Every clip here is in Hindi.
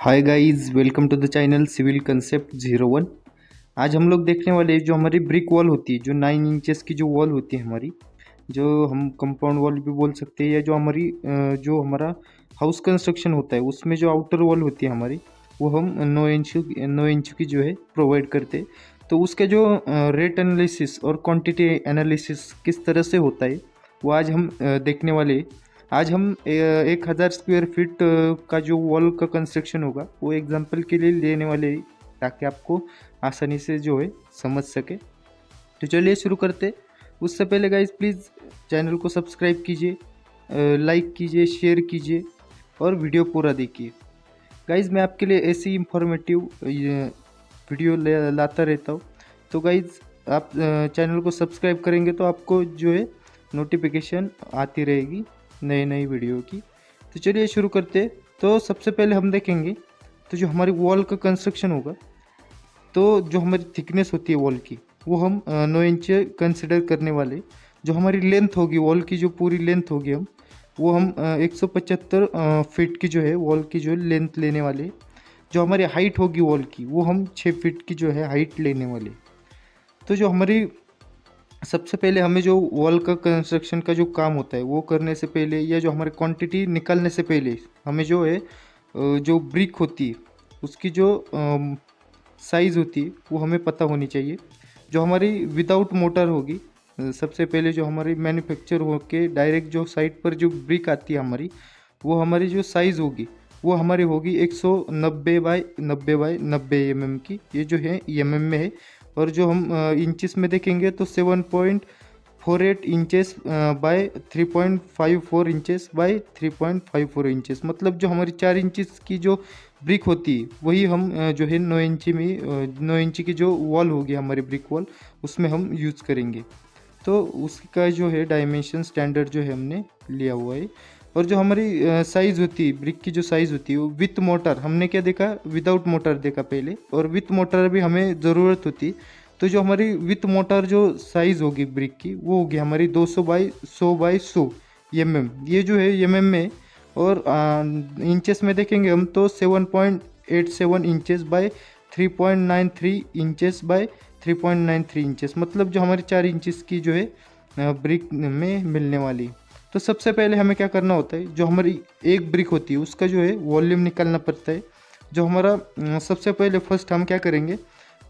Hi guys, welcome to the channel civil concept 01। आज हम लोग देखने वाले हैं जो हमारी ब्रिक वॉल होती है, जो 9 इंचेस की जो वॉल होती है हमारी, जो हम कंपाउंड वॉल भी बोल सकते हैं, या जो हमारी जो हमारा हाउस कंस्ट्रक्शन होता है उसमें जो आउटर वॉल होती है हमारी, वो हम 9 इंच की जो है प्रोवाइड करते हैं। तो उसका जो रेट एनालिसिस और क्वांटिटी एनालिसिस किस तरह से होता है वो आज हम देखने वाले हैं। आज हम 1,000 स्क्वायर फीट का जो वॉल का कंस्ट्रक्शन होगा वो एग्जांपल के लिए लेने वाले हैं, ताकि आपको आसानी से जो है समझ सके। तो चलिए शुरू करते। उससे पहले गाइज प्लीज़ चैनल को सब्सक्राइब कीजिए, लाइक कीजिए, शेयर कीजिए और वीडियो पूरा देखिए। गाइज मैं आपके लिए ऐसी इंफॉर्मेटिव वीडियो लाता रहता हूँ। तो गाइज आप चैनल को सब्सक्राइब करेंगे तो आपको जो है नोटिफिकेशन आती रहेगी नई नई वीडियो की। तो चलिए शुरू करते। तो सबसे पहले हम देखेंगे तो जो हमारी वॉल का कंस्ट्रक्शन होगा, तो जो हमारी थिकनेस होती है वॉल की वो हम 9 इंच कंसिडर करने वाले। जो हमारी लेंथ होगी वॉल की, जो पूरी लेंथ होगी हम 175 फीट की जो है वॉल की जो लेंथ लेने वाले। जो हमारी हाइट होगी वॉल की वो हम 6 फीट की जो है हाइट लेने वाले। तो जो हमारी सबसे पहले हमें जो वॉल का कंस्ट्रक्शन का जो काम होता है वो करने से पहले, या जो हमारी क्वांटिटी निकालने से पहले, हमें जो है जो ब्रिक होती है उसकी जो साइज़ होती है वो हमें पता होनी चाहिए। जो हमारी विदाउट मोटर होगी, सबसे पहले जो हमारी मैन्युफैक्चर हो के डायरेक्ट जो साइट पर जो ब्रिक आती है हमारी, वो हमारी जो साइज़ होगी वो हमारी होगी 190 बाई 90 की। ये जो है एम में है। और जो हम इंचेस में देखेंगे तो 7.48 inches bye 3.54 inches bye 3.54 inches. मतलब जो हमारी 4 इंचेस की जो ब्रिक होती है वही हम जो है 9 इंच की जो वॉल होगी हमारी ब्रिक वॉल, उसमें हम यूज़ करेंगे। तो उसका जो है डायमेंशन स्टैंडर्ड जो है हमने लिया हुआ है। और जो हमारी साइज़ होती है ब्रिक की, जो साइज़ होती है वो विथ मोटर, हमने क्या देखा, विदाउट मोटर देखा पहले, और विथ मोटर भी हमें ज़रूरत होती। तो जो हमारी विथ मोटर जो साइज़ होगी ब्रिक की वो होगी हमारी 200 बाई 100 ये जो है में। और इंचेस में देखेंगे हम तो 7.87 inches bye 3.93 inches bye 3.93 inches. मतलब जो हमारी 4 इंचेस की जो है ब्रिक में मिलने वाली। तो सबसे पहले हमें क्या करना होता है, जो हमारी एक ब्रिक होती है उसका जो है वॉल्यूम निकालना पड़ता है। जो हमारा सबसे पहले फर्स्ट हम क्या करेंगे,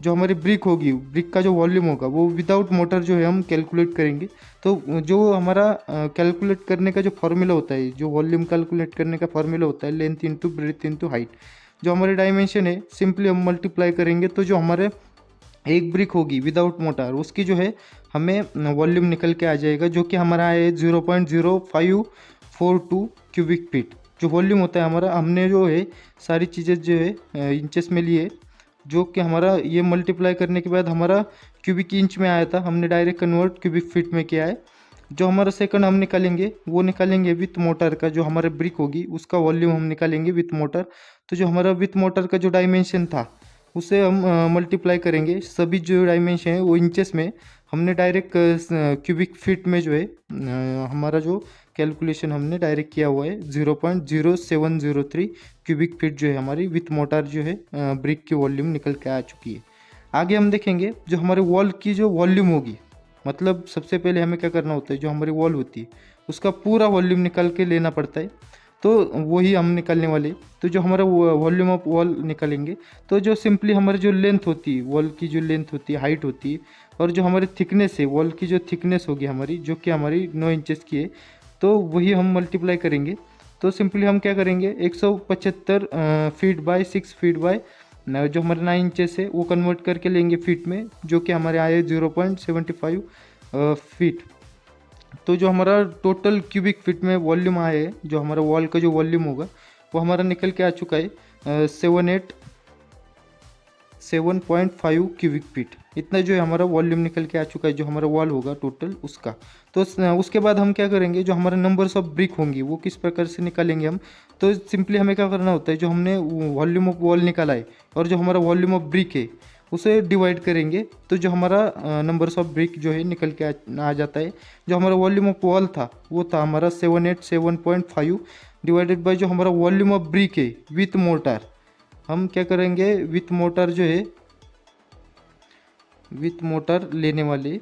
जो हमारी ब्रिक होगी, ब्रिक का जो वॉल्यूम होगा वो विदाउट मोटर जो है हम कैलकुलेट करेंगे। तो जो हमारा कैलकुलेट करने का जो फार्मूला होता है, जो वॉल्यूम कैलकुलेट करने का फार्मूला होता है, length into breadth into height. जो हमारी डायमेंशन है सिंपली हम मल्टीप्लाई करेंगे, तो जो हमारे एक ब्रिक होगी विदाउट मोटर उसकी जो है हमें वॉल्यूम निकल के आ जाएगा, जो कि हमारा है 0.0542 क्यूबिक फीट। जो वॉल्यूम होता है हमारा, हमने जो है सारी चीज़ें जो है इंचेस में लिए, जो कि हमारा ये मल्टीप्लाई करने के बाद हमारा क्यूबिक इंच में आया था, हमने डायरेक्ट कन्वर्ट क्यूबिक फीट में किया है। जो हमारा सेकंड हम निकालेंगे वो निकालेंगे विथ मोटर का, जो हमारे ब्रिक होगी उसका वॉल्यूम हम निकालेंगे विथ मोटर। तो जो हमारा विथ मोटर का जो डायमेंशन था उसे हम मल्टीप्लाई करेंगे, सभी जो डायमेंशन है वो इंचेस में, हमने डायरेक्ट क्यूबिक फीट में जो है हमारा जो कैलकुलेशन हमने डायरेक्ट किया हुआ है 0.0703 क्यूबिक फीट जो है हमारी विथ मोटर जो है ब्रिक की वॉल्यूम निकल के आ चुकी है। आगे हम देखेंगे जो हमारे वॉल की जो वॉल्यूम होगी, मतलब सबसे पहले हमें क्या करना होता है, जो हमारी वॉल होती है उसका पूरा वॉल्यूम निकाल के लेना पड़ता है। तो वही हम निकालने वाले। तो जो हमारा वॉल्यूम ऑफ वॉल निकालेंगे, तो जो सिंपली हमारी जो लेंथ होती है वॉल की, जो लेंथ होती है, हाइट होती है, और जो हमारी थिकनेस है वॉल की, जो थिकनेस होगी हमारी, जो कि हमारी 9 इंचेस की है, तो वही हम मल्टीप्लाई करेंगे। तो सिंपली हम क्या करेंगे, 175 फीट बाय 6 फीट बाय जो हमारे 9 इंचेस है वो कन्वर्ट करके लेंगे फीट में, जो कि हमारे आए 0.75 फीट। तो जो हमारा टोटल क्यूबिक फीट में वॉल्यूम आया है, जो हमारा वॉल का जो वॉल्यूम होगा वो हमारा निकल के आ चुका है 7.5 क्यूबिक फीट। इतना जो है हमारा वॉल्यूम निकल के आ चुका है, जो हमारा वॉल होगा टोटल उसका। तो उसके बाद हम क्या करेंगे, जो हमारे नंबर्स ऑफ ब्रिक होंगी वो किस प्रकार से निकालेंगे हम। तो सिंपली हमें क्या करना होता है, जो हमने वॉल्यूम ऑफ वॉल निकाला है और जो हमारा वॉल्यूम ऑफ ब्रिक है उसे डिवाइड करेंगे, तो जो हमारा नंबर्स ऑफ ब्रिक जो है निकल के आ जाता है। जो हमारा वॉल्यूम ऑफ वॉल था वो था हमारा 787.5 डिवाइडेड बाय जो हमारा वॉल्यूम ऑफ ब्रिक है विथ मोटर, हम क्या करेंगे, विथ मोटर जो है, विथ मोटर लेने वाले।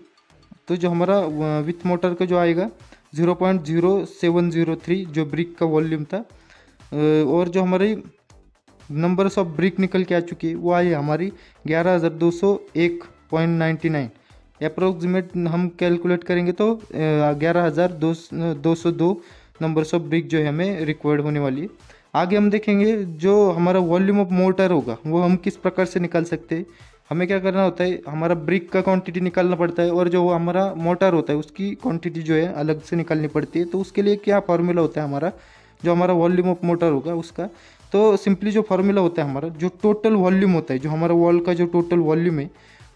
तो जो हमारा विथ मोटर का जो आएगा 0.0703 जो ब्रिक का वॉल्यूम था, और जो हमारी नंबर्स ऑफ ब्रिक निकल के आ चुकी है वो आई हमारी 11,201.99। अप्रोक्सीमेट हम कैलकुलेट करेंगे तो 11,202 नंबर्स ऑफ ब्रिक जो है हमें रिक्वायर्ड होने वाली है। आगे हम देखेंगे जो हमारा वॉल्यूम ऑफ मोटर होगा वो हम किस प्रकार से निकाल सकते हैं। हमें क्या करना होता है, हमारा ब्रिक का क्वांटिटी निकालना पड़ता है और जो हमारा मोटर होता है उसकी क्वांटिटी जो है अलग से निकालनी पड़ती है। तो उसके लिए क्या फार्मूला होता है हमारा, जो हमारा वॉल्यूम ऑफ मोटर होगा उसका, तो सिंपली जो फार्मूला होता है हमारा, जो टोटल वॉल्यूम होता है, जो हमारा वॉल का जो टोटल वॉल्यूम है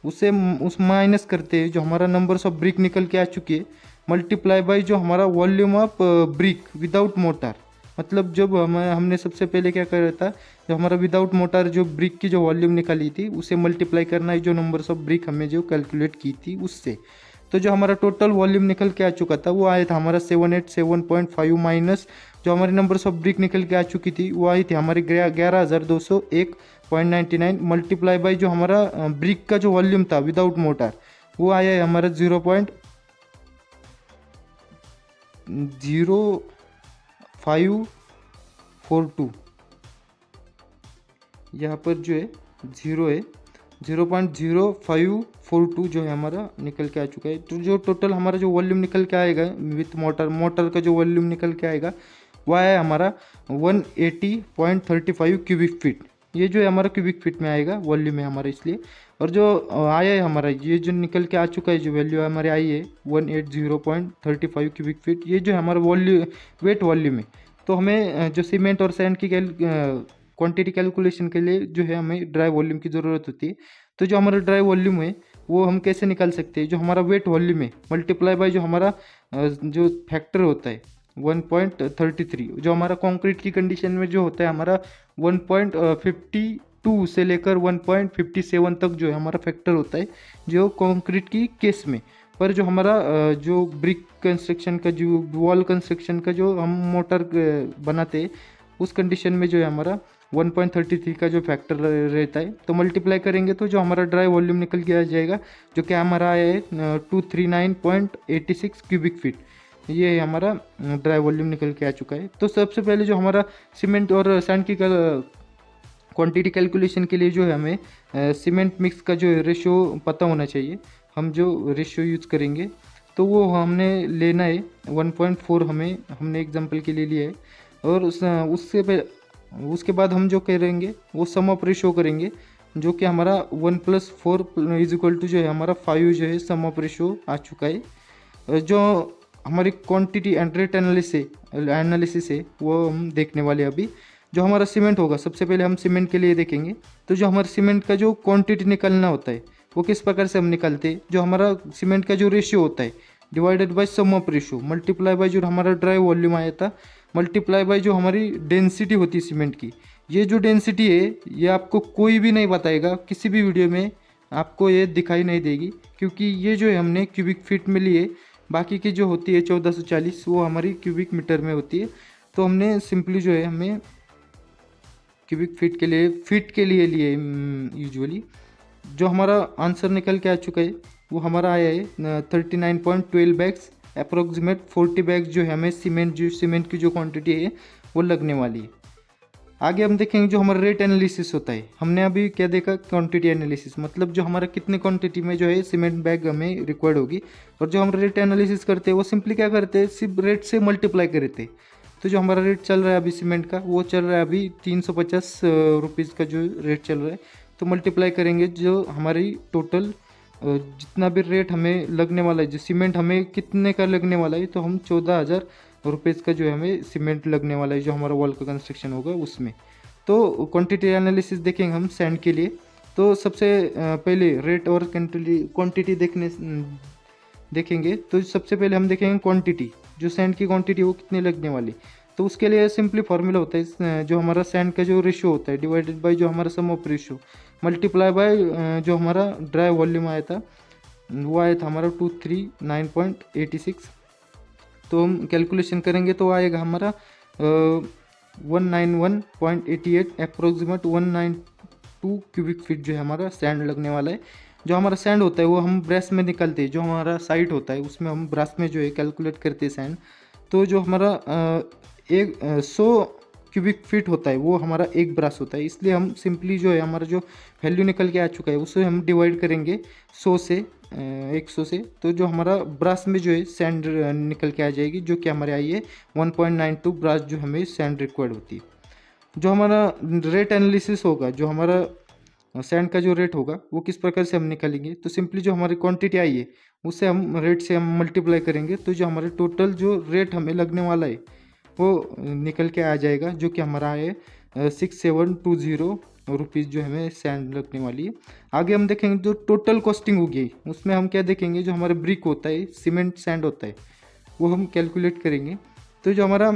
उसे उस माइनस करते हैं जो हमारा नंबर्स ऑफ ब्रिक निकल के आ चुकी है, मल्टीप्लाई बाई जो हमारा volume of brick without motor. मतलब जब हमने सबसे पहले क्या करा था, जो हमारा विदाउट मोटर जो ब्रिक की जो वॉल्यूम निकाली थी उसे मल्टीप्लाई करना है जो नंबर्स ऑफ ब्रिक हमें जो कैलकुलेट की थी उससे। तो जो हमारा टोटल वॉल्यूम निकल के आ चुका था वो आया था हमारा 787.5 माइनस जो हमारी नंबर्स ऑफ ब्रिक निकल के आ चुकी थी वो आई थी हमारी 11,201.99 मल्टीप्लाई बाई जो हमारा ब्रिक का जो वॉल्यूम था विदाउट मोटर वो आया है हमारा 0.0542। यहाँ पर जो है 0 है, 0.0542 जो है हमारा निकल के आ चुका है। तो जो टोटल हमारा जो वॉल्यूम निकल के आएगा विथ मोटर का जो वॉल्यूम निकल के आएगा वह है हमारा 180.35 क्यूबिक फीट। ये जो है हमारा क्यूबिक फीट में आएगा, वॉल्यूम है हमारा इसलिए। और जो आया है हमारा ये जो निकल के आ चुका है, जो वैल्यू हमारे आई है 180.35 क्यूबिक फीट, ये जो है हमारा वेट वॉल्यूम है। तो हमें जो सीमेंट और सैंड की क्वांटिटी कैलकुलेशन के लिए जो है हमें ड्राई वॉल्यूम की ज़रूरत होती है। तो जो हमारा ड्राई वॉल्यूम है वो हम कैसे निकाल सकते हैं, जो हमारा वेट वॉल्यूम है मल्टीप्लाई बाय जो हमारा जो फैक्टर होता है 1.33, जो हमारा कंक्रीट की कंडीशन में जो होता है हमारा 1.52 से लेकर 1.57 तक जो है हमारा फैक्टर होता है जो कंक्रीट की केस में। पर जो हमारा जो ब्रिक कंस्ट्रक्शन का जो वॉल कंस्ट्रक्शन का जो हम मोटर बनाते हैं उस कंडीशन में जो है हमारा 1.33 का जो फैक्टर रहता है। तो मल्टीप्लाई करेंगे तो जो हमारा ड्राई वॉल्यूम निकल के आ जाएगा जो कि हमारा आया है 239.86 क्यूबिक फीट। ये हमारा ड्राई वॉल्यूम निकल के आ चुका है। तो सबसे पहले जो हमारा सीमेंट और सैंड की क्वांटिटी कैलकुलेशन के लिए जो है हमें सीमेंट मिक्स का जो रेशियो पता होना चाहिए। हम जो रेशियो यूज़ करेंगे तो वो हमने लेना है 1.4, हमने एग्जांपल के लिए लिया है। और उसके बाद हम जो करेंगे वो सम ऑफ रेशियो करेंगे जो कि हमारा 1+4 इज इक्वल टू जो है हमारा 5 जो है सम ऑफ रेशियो आ चुका है। जो हमारी क्वांटिटी एंड रेट एनालिसिस है वो हम देखने वाले अभी। जो हमारा सीमेंट होगा सबसे पहले हम सीमेंट के लिए देखेंगे। तो जो हमारे सीमेंट का जो क्वांटिटी निकालना होता है वो किस प्रकार से हम निकालते हैं, जो हमारा सीमेंट का जो रेशियो होता है divided by sum of ratio multiply by जो हमारा ड्राई वॉल्यूम आया था मल्टीप्लाई बाय जो हमारी डेंसिटी होती है सीमेंट की। ये जो डेंसिटी है ये आपको कोई भी नहीं बताएगा, किसी भी वीडियो में आपको ये दिखाई नहीं देगी क्योंकि ये जो है हमने क्यूबिक फीट में लिए। बाकी की जो होती है 1440 वो हमारी क्यूबिक मीटर में होती है। तो हमने सिंपली जो है हमें क्यूबिक फीट के लिए लिए यूजुअली। जो हमारा आंसर निकल के आ चुका है वो हमारा आया है 39.12 बैग्स, अप्रोक्सीमेट 40 बैग्स जो है हमें सीमेंट की जो क्वांटिटी है वो लगने वाली है। आगे हम देखेंगे जो हमारा रेट एनालिसिस होता है। हमने अभी क्या देखा, क्वांटिटी एनालिसिस, मतलब जो हमारा कितने क्वांटिटी में जो है सीमेंट बैग हमें रिक्वायर्ड होगी। और जो हम रेट एनालिसिस करते हैं वो सिंपली क्या करते हैं, सिर्फ रेट से मल्टीप्लाई करते हैं। तो जो हमारा रेट चल रहा है अभी सीमेंट का वो चल रहा है अभी 350 रुपीज़ का जो रेट चल रहा है। तो मल्टीप्लाई करेंगे जो हमारी टोटल जितना भी रेट हमें लगने वाला है, जो सीमेंट हमें कितने का लगने वाला है, तो हम 14,000 रुपीज़ का जो है हमें सीमेंट लगने वाला है जो हमारा वॉल का कंस्ट्रक्शन होगा उसमें। तो क्वांटिटी एनालिसिस देखेंगे हम सैंड के लिए। तो सबसे पहले रेट और क्वांटिटी देखेंगे। तो सबसे पहले हम देखेंगे क्वांटिटी, जो सैंड की क्वांटिटी वो कितनी लगने वाली। तो उसके लिए सिंपली फार्मूला होता है जो हमारा सैंड का जो रेशियो होता है डिवाइडेड बाय जो हमारा सम ऑफ रेशियो मल्टीप्लाई बाय जो हमारा ड्राई वॉल्यूम आया था वो आया था हमारा 239.86। तो हम कैलकुलेशन करेंगे तो आएगा हमारा 191.88 अप्रोक्सीमेट 192 क्यूबिक फीट जो है हमारा सैंड लगने वाला है। जो हमारा सैंड होता है वो हम ब्रश में निकलते हैं, जो हमारा साइट होता है उसमें हम ब्रश में जो है कैलकुलेट करते हैं सैंड। तो जो हमारा 100 क्यूबिक फीट होता है वो हमारा एक ब्रश होता है, इसलिए हम सिंपली जो है हमारा जो वैल्यू निकल के आ चुका है उसे हम डिवाइड करेंगे 100 से 100 से। तो जो हमारा ब्रश में जो है सैंड निकल के आ जाएगी, जो कि हमारे आई है 1.92 ब्रश जो हमें सैंड रिक्वायर्ड होती है। जो हमारा रेट एनालिसिस होगा, जो हमारा सैंड का जो रेट होगा वो किस प्रकार से हम निकालेंगे, तो सिंपली जो हमारी क्वांटिटी आई है उससे हम रेट से हम मल्टीप्लाई करेंगे, तो जो हमारे टोटल जो रेट हमें लगने वाला है वो निकल के आ जाएगा, जो कि हमारा है 6720 रुपीज़ जो हमें सैंड लगने वाली है। आगे हम देखेंगे जो टोटल कॉस्टिंग होगी उसमें हम क्या देखेंगे, जो हमारा ब्रिक होता है, सीमेंट सैंड होता है, वो हम कैलकुलेट करेंगे। तो जो हमारा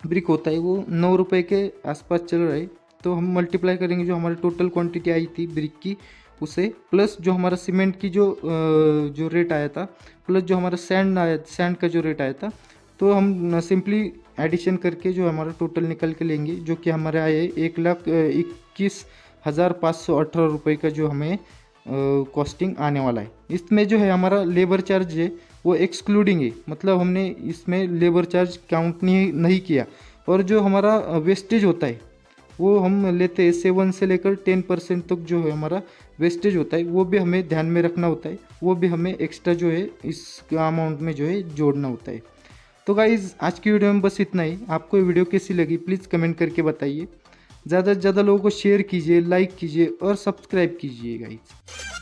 ब्रिक होता है वो 9 रुपये के आसपास चल रहा है, तो हम मल्टीप्लाई करेंगे जो हमारी टोटल क्वांटिटी आई थी ब्रिक की उसे, प्लस जो हमारा सीमेंट की जो रेट आया था, प्लस जो हमारा सैंड का जो रेट आया था, तो हम सिंपली एडिशन करके जो हमारा टोटल निकल के लेंगे, जो कि हमारे आए 1,21,518 रुपये का जो हमें कॉस्टिंग आने वाला है। इसमें जो है हमारा लेबर चार्ज है वो एक्सक्लूडिंग है, मतलब हमने इसमें लेबर चार्ज काउंट नहीं किया। और जो हमारा वेस्टेज होता है वो हम लेते हैं 7 से लेकर 10% तक जो है हमारा वेस्टेज होता है, वो भी हमें ध्यान में रखना होता है, वो भी हमें एक्स्ट्रा जो है इस अमाउंट में जो है जोड़ना होता है। तो गाइज़ आज की वीडियो में बस इतना ही। आपको ये वीडियो कैसी लगी प्लीज़ कमेंट करके बताइए। ज़्यादा से ज़्यादा लोगों को शेयर कीजिए, लाइक कीजिए और सब्सक्राइब कीजिए गाइज़।